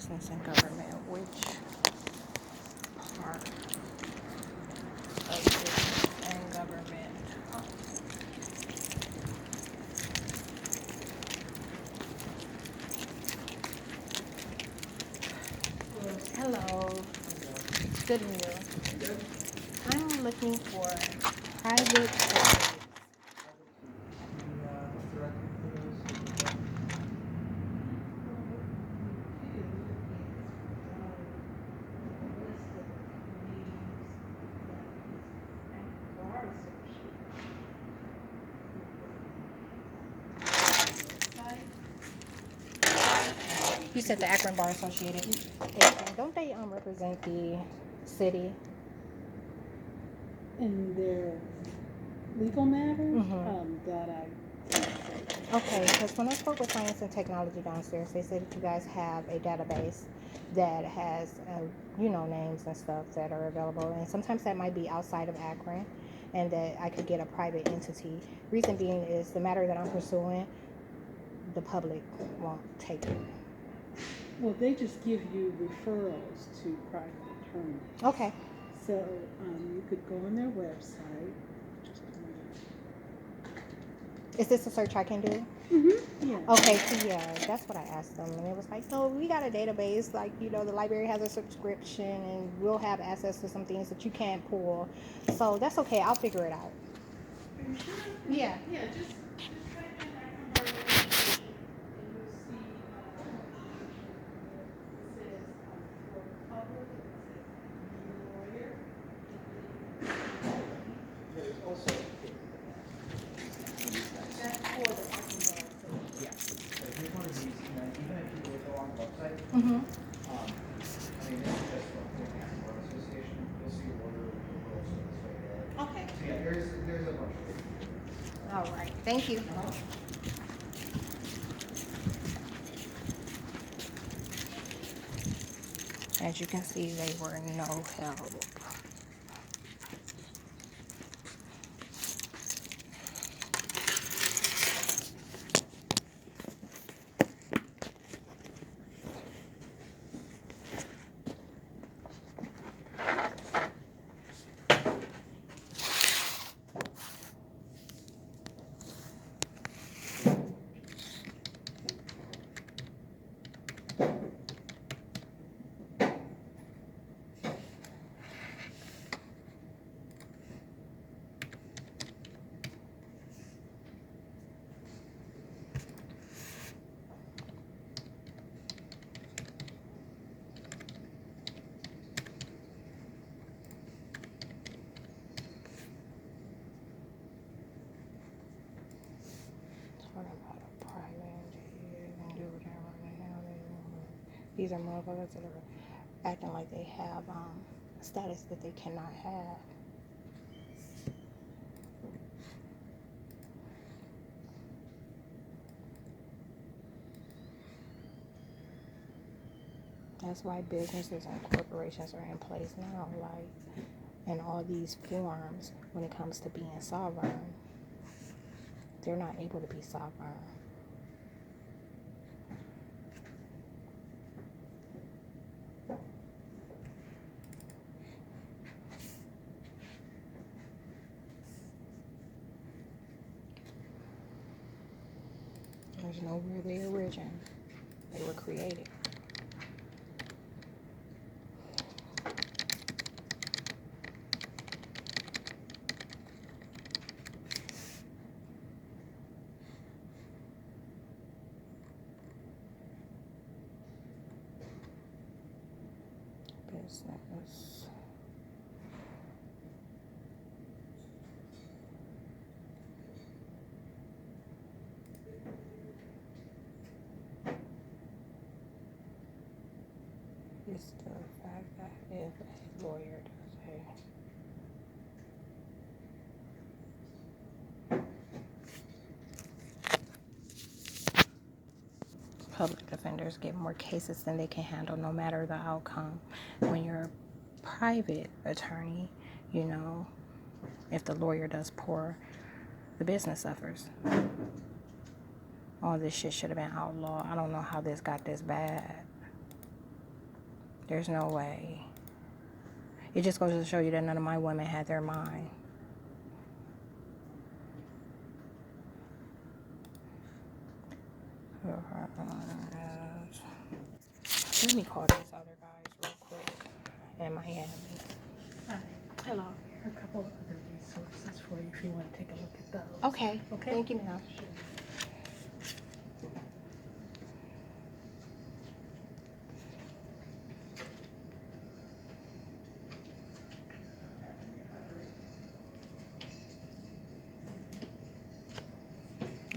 business and government. Which part of business and government? Hello. Good and you. I'm looking for private sector. You said the Akron Bar Associated. Don't they represent the city? In their legal matters, that I can't say. Okay, because when I spoke with Science and Technology downstairs, they said that you guys have a database that has, names and stuff that are available, and sometimes that might be outside of Akron, and that I could get a private entity. Reason being is the matter that I'm pursuing, the public won't take it. Well, they just give you referrals to private attorneys. Okay. So you could go on their website. Just Is this a search I can do? Yeah. Okay, so yeah, that's what I asked them, and it was like, no, we got a database, like, the library has a subscription, and we'll have access to some things that you can't pull. So that's okay, I'll figure it out. Are you sure? Yeah. Yeah, just type in Akron Bar Association, and you'll see it says for public, it says lawyer. There's also That's for the Akron Bar Association. yeah. So here's one of these, even if you go on the website, this is just from the National Bar Association. You'll see order of referrals so this way there. Okay. So yeah, there's a bunch of it. All right, thank you. As you can see, they were no help. These are motherfuckers that are acting like they have status that they cannot have. That's why businesses and corporations are in place now, like, and all these forms when it comes to being sovereign. They're not able to be sovereign. There's nowhere they origin. They were created. Business. It's the fact that if a lawyer does public defenders get more cases than they can handle no matter the outcome. When you're a private attorney, if the lawyer does poor, the business suffers. All this shit should have been outlawed. I don't know how this got this bad. There's no way. It just goes to show you that none of my women had their mind. Let me call these other guys real quick in Miami. Hi. Hello. A couple of other resources for you if you want to take a look at those. Okay. Okay. Thank you, ma'am.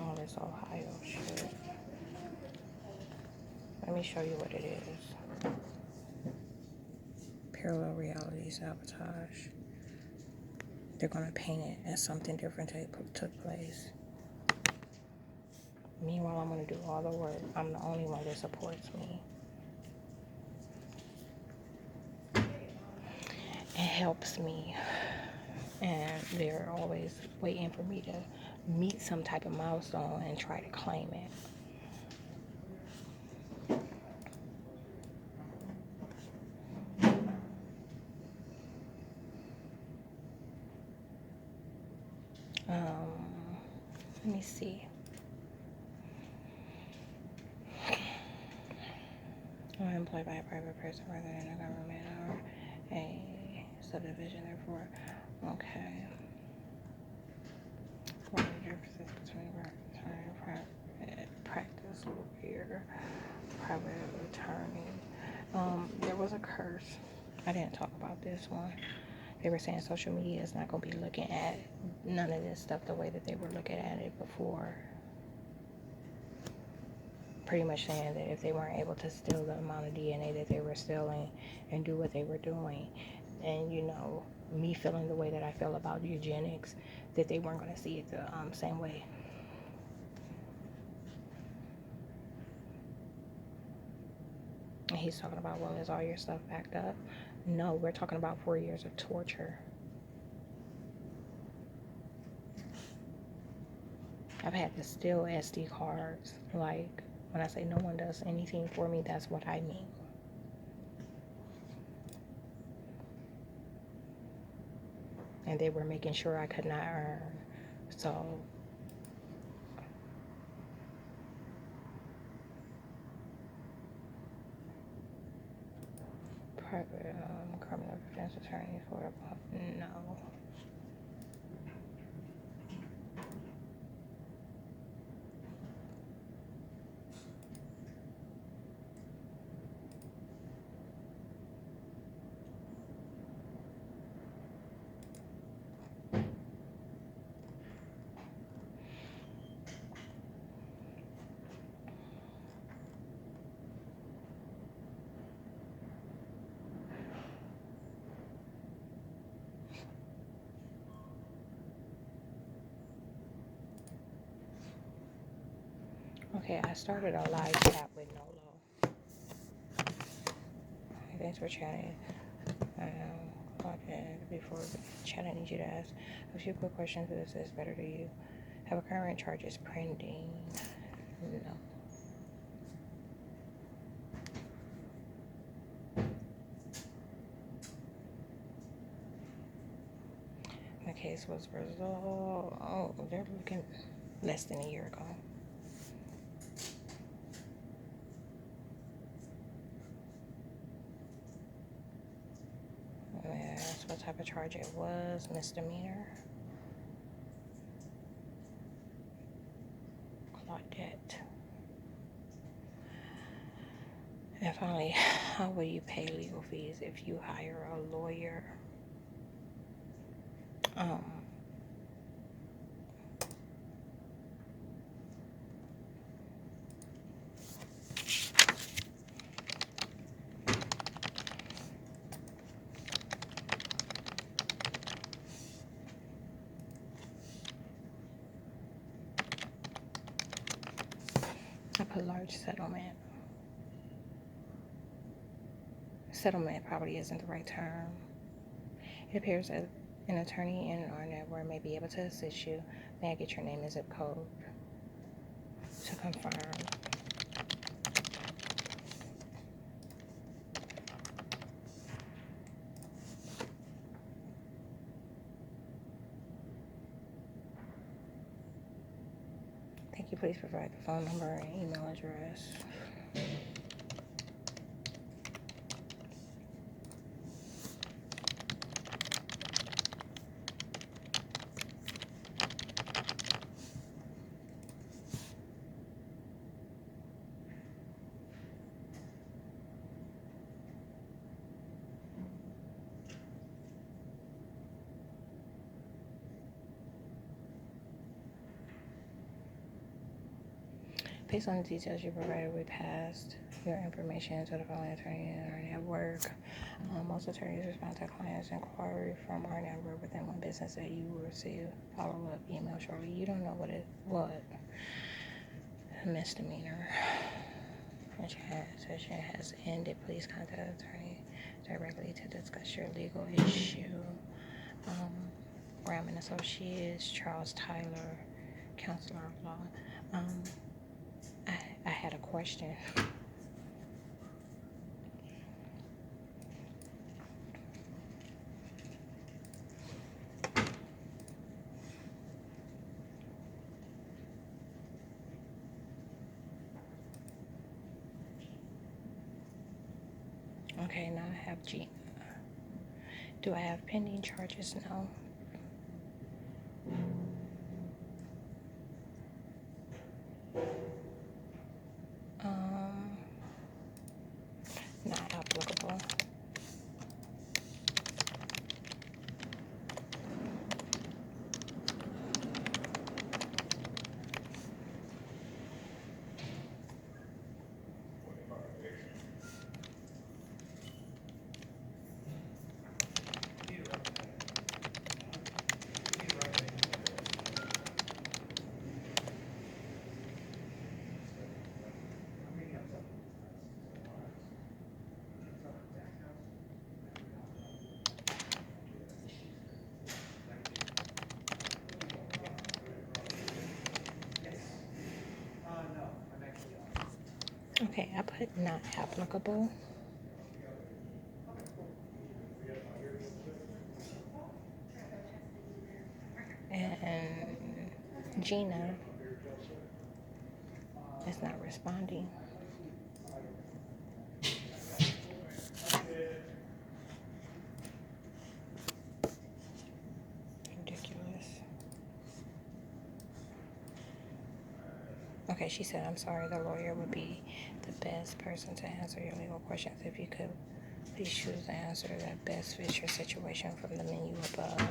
All this Ohio shit. Let me show you what it is. Parallel reality sabotage. They're going to paint it as something different took place. Meanwhile, I'm going to do all the work. I'm the only one that supports me. It helps me. And they're always waiting for me to meet some type of milestone and try to claim it. Let me see. I'm employed by a private person rather than a government or a subdivision, therefore. Okay. What are the differences between practice lawyer, private attorney? There was a curse. I didn't talk about this one. They were saying social media is not going to be looking at none of this stuff the way that they were looking at it before. Pretty much saying that if they weren't able to steal the amount of DNA that they were stealing and do what they were doing, and you know, me feeling the way that I feel about eugenics, that they weren't going to see it the same way. And he's talking about, well, is all your stuff backed up? No, we're talking about 4 years of torture. I've had to steal SD cards. Like, when I say no one does anything for me, that's what I mean. And they were making sure I could not earn. So, private criminal defense attorney for no. Okay, I started a live chat with Nolo. Thanks for chatting. Before chat, I need you to ask a few quick questions. This is better to you. Have a current charges pending? No. The case was resolved. Oh, they're looking less than a year ago. That's what type of charge it was. Misdemeanor. Claudette. And finally, how will you pay legal fees if you hire a lawyer? I put large settlement. Settlement probably isn't the right term. It appears that an attorney in our network may be able to assist you. May I get your name and zip code to confirm? you please provide the phone number and email address? Based on the details you provided, we passed your information to the following attorney in our network. Most attorneys respond to clients' inquiry from our network within 1 business day. You will receive follow-up email shortly. You don't know what misdemeanor session has ended. Please contact the attorney directly to discuss your legal issue. Graham and Associates, Charles Tyler, Counselor of Law. I had a question. Okay, now I have Gina. Do I have pending charges? No. Not applicable. Okay, I put not applicable. And Gina is not responding. Ridiculous. Okay, she said, I'm sorry, the lawyer would be the best person to answer your legal questions. If you could please choose the answer that best fits your situation from the menu above.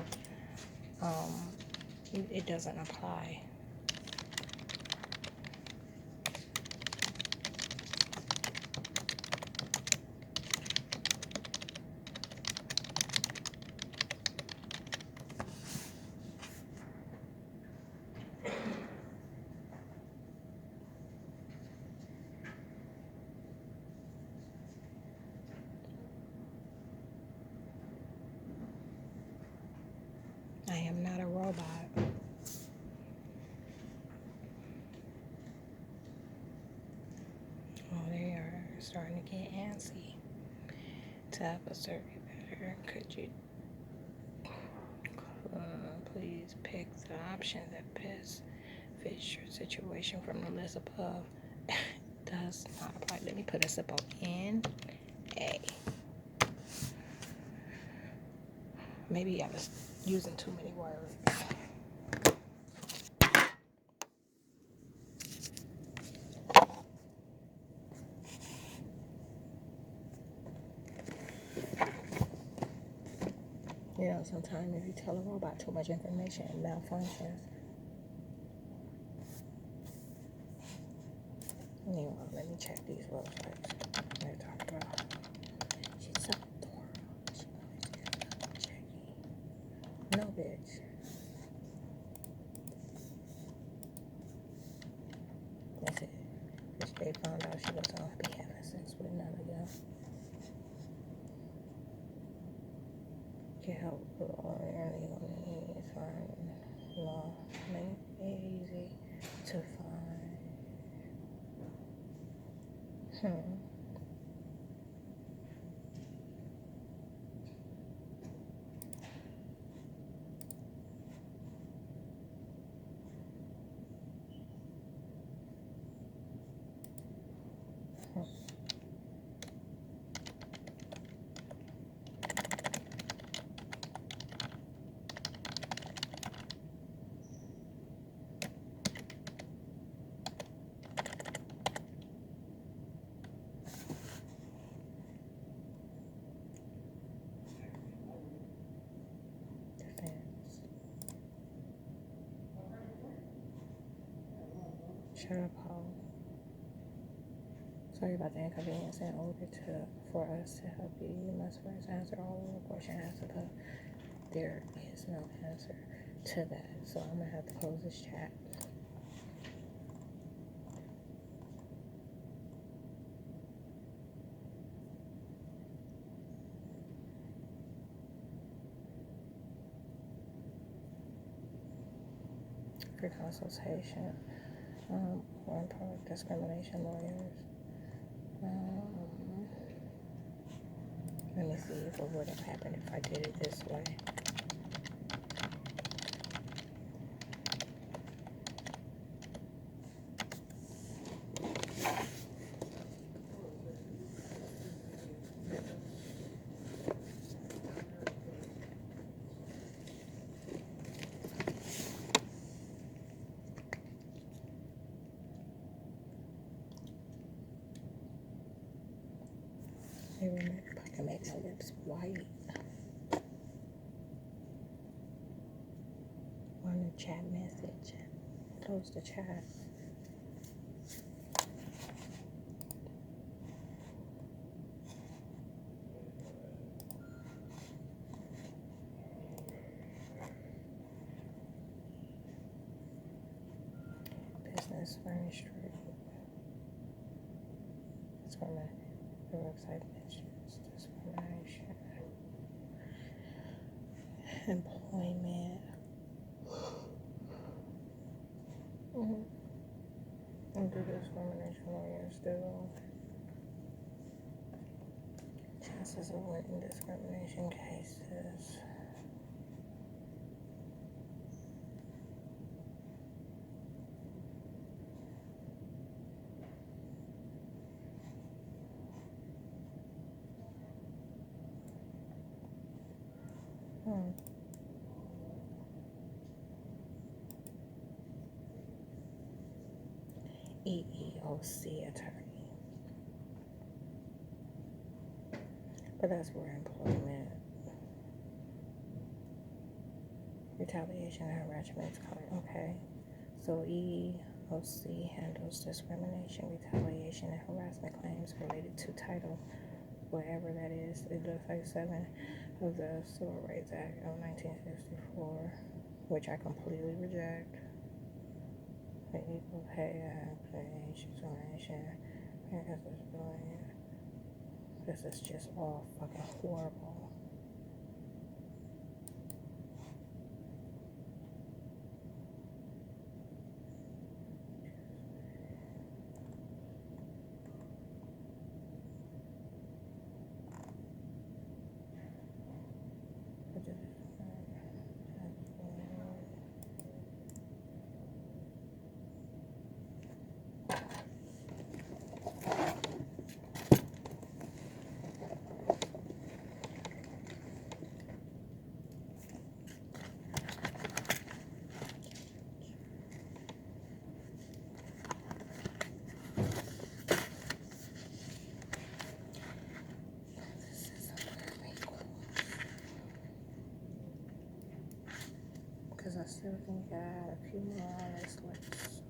It doesn't apply. I am not a robot. Oh, they are starting to get antsy. Tap a survey better. Could you please pick the option that best fits your situation from the list above? Does not apply. Let me put a simple N-A. Maybe I was using too many words. You know, sometimes if you tell a robot too much information, it malfunctions. Anyway, let me check these websites. They talk about. She's so thorough. She always is checking. No, bitch. That's it. Bitch, they found out she was gonna be having sex with none of them. Get help with all your legal needs. Find law. Make it easy to find. Shut up, Paul. Sorry about the inconvenience. In order for us to help you, you must first answer all of the question has to put. There is no answer to that, so I'm gonna have to close this chat. For consultation, on public discrimination lawyers. Let me see what would have happened if I did it this way. Maybe if I can make my lips white. On the chat message. Close the chat. Business furniture. That's where the website mentions discrimination. Employment. What do discrimination lawyers do? Chances of winning discrimination cases. EEOC attorney. But that's where employment, retaliation, and harassment is covered. Okay. So EEOC handles discrimination, retaliation, and harassment claims related to Title, whatever that is, the 37 of the Civil Rights Act of 1964, which I completely reject. The Equal Pay Act, discrimination, this is just all fucking horrible. Because I still think I had a few more on this list.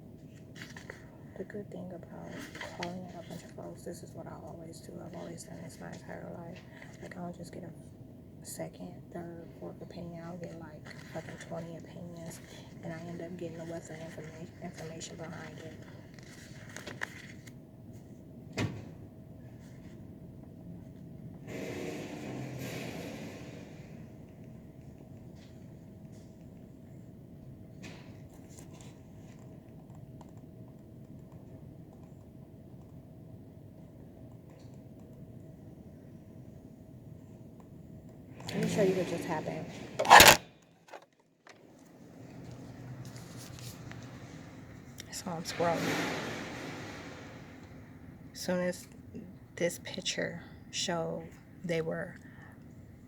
The good thing about calling a bunch of folks, this is what I always do. I've always done this my entire life. Like, I don't just get a second, third, fourth opinion. I'll get like fucking 20 opinions, and I end up getting a wealth of information behind it. Let me show you what just happened. So I'm scrolling. As soon as this picture showed, they were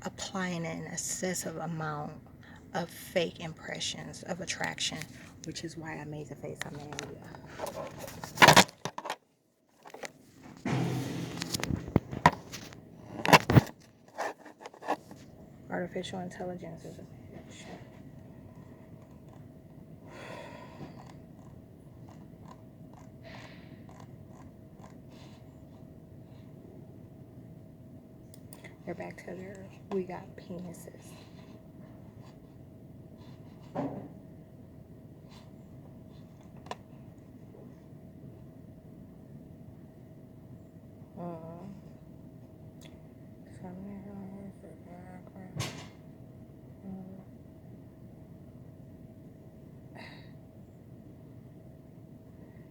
applying an excessive amount of fake impressions of attraction, which is why I made the face I made. Artificial intelligence is a bitch. They're back to their, we got penises.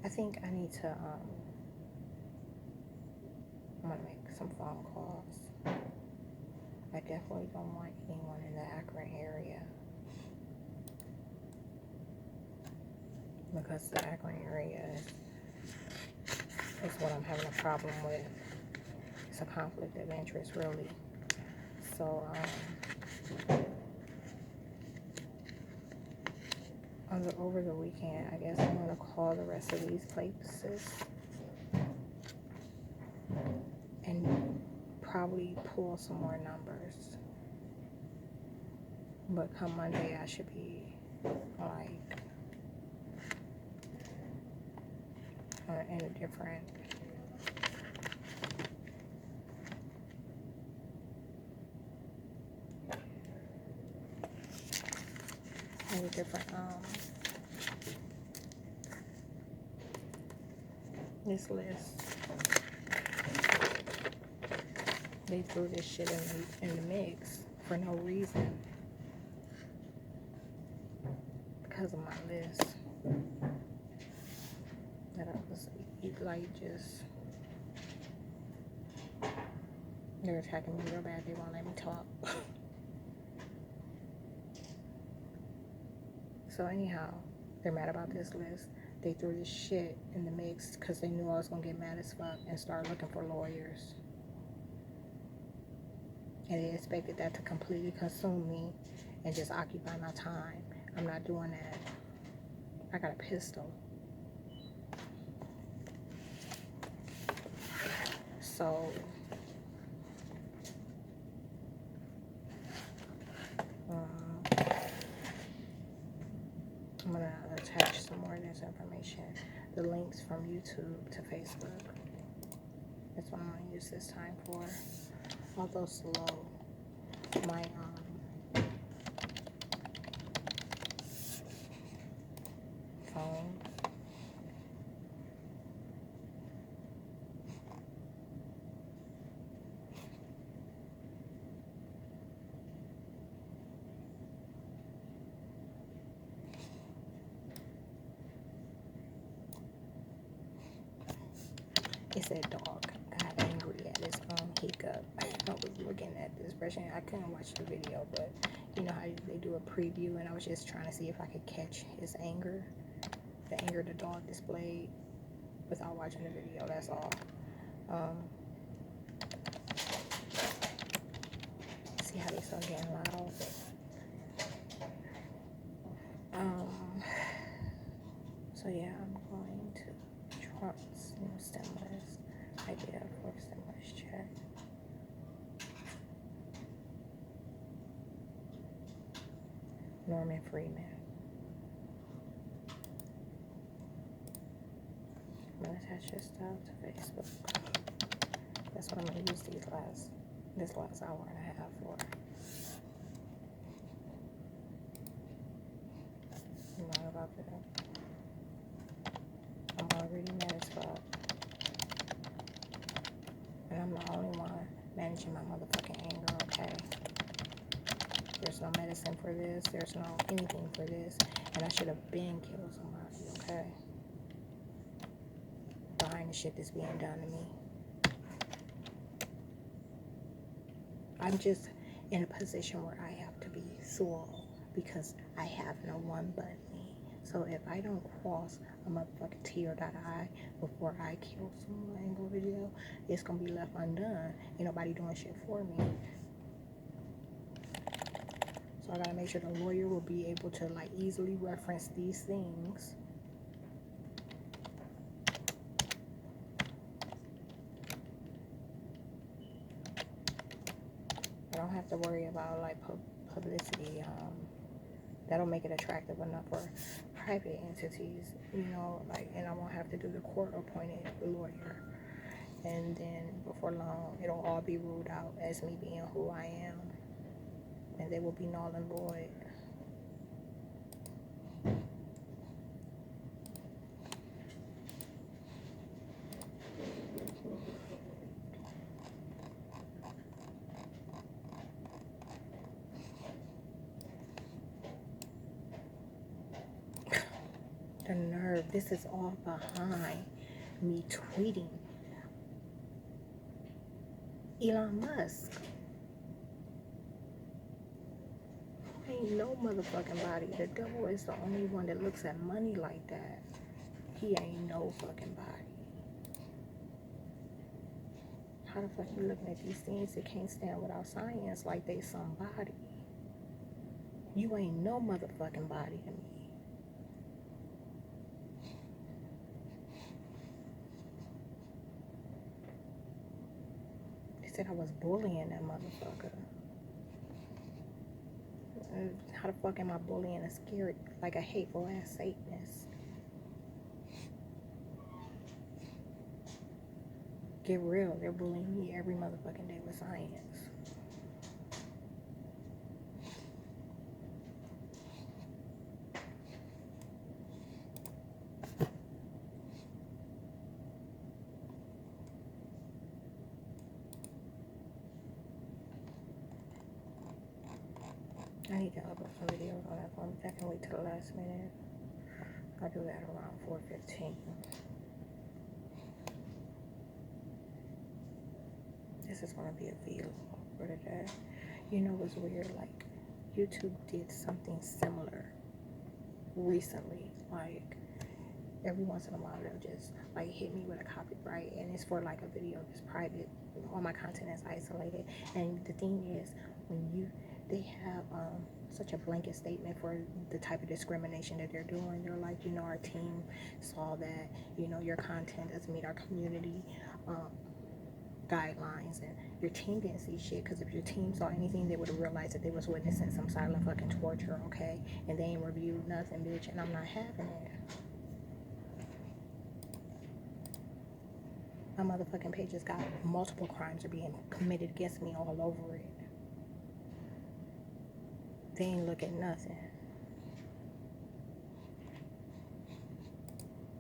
I think I need to, I'm gonna make some phone calls. I definitely don't want anyone in the Akron area, because the Akron area is what I'm having a problem with. It's a conflict of interest, really. So, over the weekend, I guess I'm gonna call the rest of these places and probably pull some more numbers. But come Monday, I should be like in a different this list. They threw this shit in the mix for no reason, because of my list that I was like, just, they're attacking me real bad. They won't let me talk. So anyhow, they're mad about this list. They threw this shit in the mix because they knew I was gonna get mad as fuck and start looking for lawyers. And they expected that to completely consume me and just occupy my time. I'm not doing that. I got a pistol. So, I'm gonna attach some more of this information. The links from YouTube to Facebook. That's what I'm gonna use this time for. Although slow, my phone. It said dog got angry at his own hiccup. I was looking at this expression. I couldn't watch the video, but you know how they do a preview, and I was just trying to see if I could catch his anger, the anger the dog displayed, without watching the video. That's all. See how they start getting loud. So yeah, I'm going to Trump's new stimulus idea for stimulus check. Norman Freeman. I'm gonna attach this stuff to Facebook. That's what I'm gonna use this last hour and a half for. I'm not about that. I'm already mad as fuck. And I'm the only one managing my motherfucking anger, okay? There's no medicine for this. There's no anything for this. And I should have been killed somebody, okay? Behind the shit that's being done to me. I'm just in a position where I have to be sore because I have no one but me. So if I don't cross a motherfucking T or dot I before I kill someone in the video, it's gonna be left undone. Ain't nobody doing shit for me. So I gotta make sure the lawyer will be able to like easily reference these things. I don't have to worry about like publicity. That'll make it attractive enough for private entities, you know, like, and I won't have to do the court-appointed lawyer. And then before long, it'll all be ruled out as me being who I am. And they will be null and void. The nerve. This is all behind me tweeting Elon Musk. Ain't no motherfucking body. The devil is the only one that looks at money like that. He ain't no fucking body. How the fuck you looking at these things that can't stand without science like they somebody? You ain't no motherfucking body to me. They said I was bullying that motherfucker. How the fuck am I bullying a scary, like a hateful ass Satanist? Get real, they're bullying me every motherfucking day with science. I need to upload some videos on that phone. I can wait till the last minute. I'll do that around 4:15. This is gonna be a V-Log for today. You know what's weird? Like, YouTube did something similar recently. Like, every once in a while they'll just like hit me with a copyright, and it's for like a video that's private. All my content is isolated, and the thing is, when they have such a blanket statement for the type of discrimination that they're doing. They're like, our team saw that, your content doesn't meet our community guidelines, and your team didn't see shit, because if your team saw anything, they would have realized that they was witnessing some silent fucking torture, okay? And they ain't reviewed nothing, bitch, and I'm not having it. My motherfucking page has got multiple crimes are being committed against me all over it. They ain't look at nothing.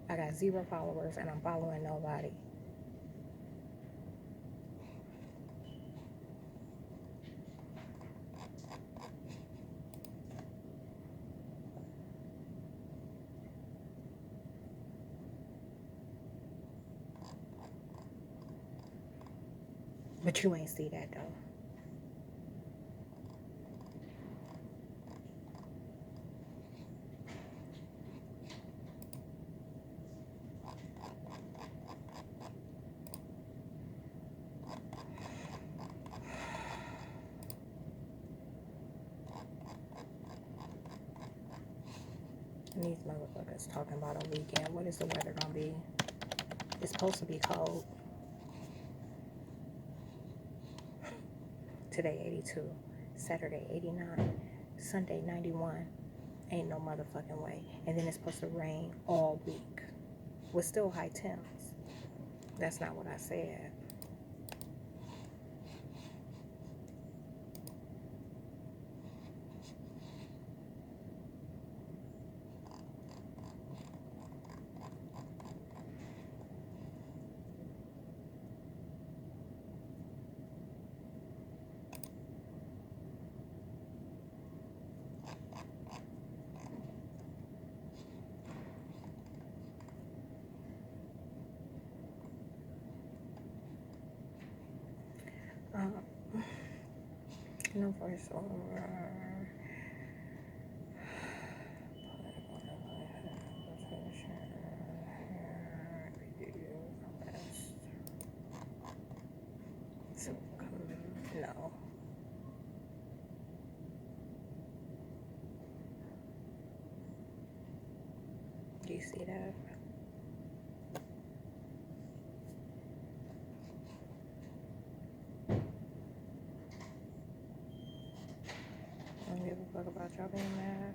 I got 0 followers and I'm following nobody. But you ain't see that though. And these motherfuckers talking about a weekend. What is the weather gonna be? It's supposed to be cold. Today 82, Saturday 89, Sunday 91. Ain't no motherfucking way. And then it's supposed to rain all week with still high temps. That's not what I said. No voiceover. No. Do you see that? I don't give a fuck about y'all being mad.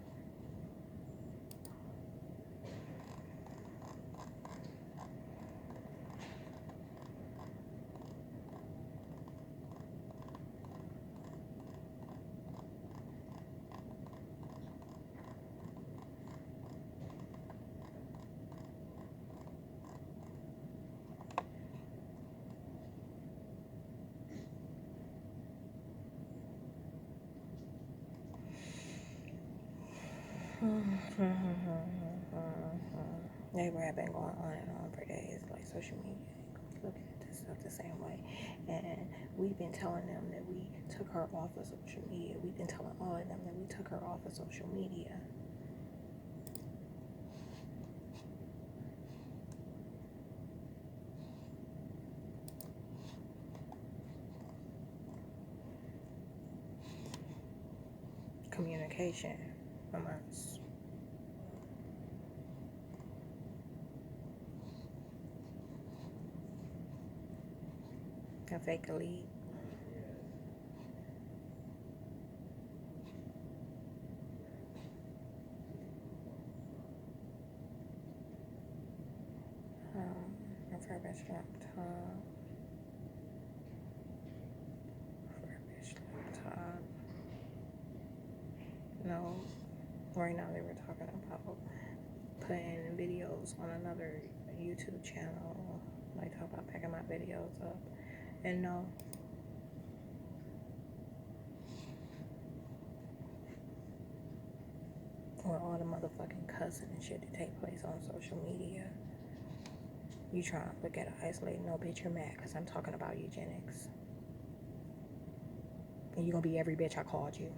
They have been going on and on for days, like social media. Looking at this stuff the same way. And we've been telling them that we took her off of social media. We've been telling all of them that we took her off of social media. Communication amongst a fake elite. Refurbished laptop. No, right now they were talking about putting videos on another YouTube channel. Like talk about packing my videos up. And no. Or all the motherfucking cussing and shit that take place on social media. You trying to look at it isolated. No, bitch, you're mad because I'm talking about eugenics. And you're going to be every bitch I called you.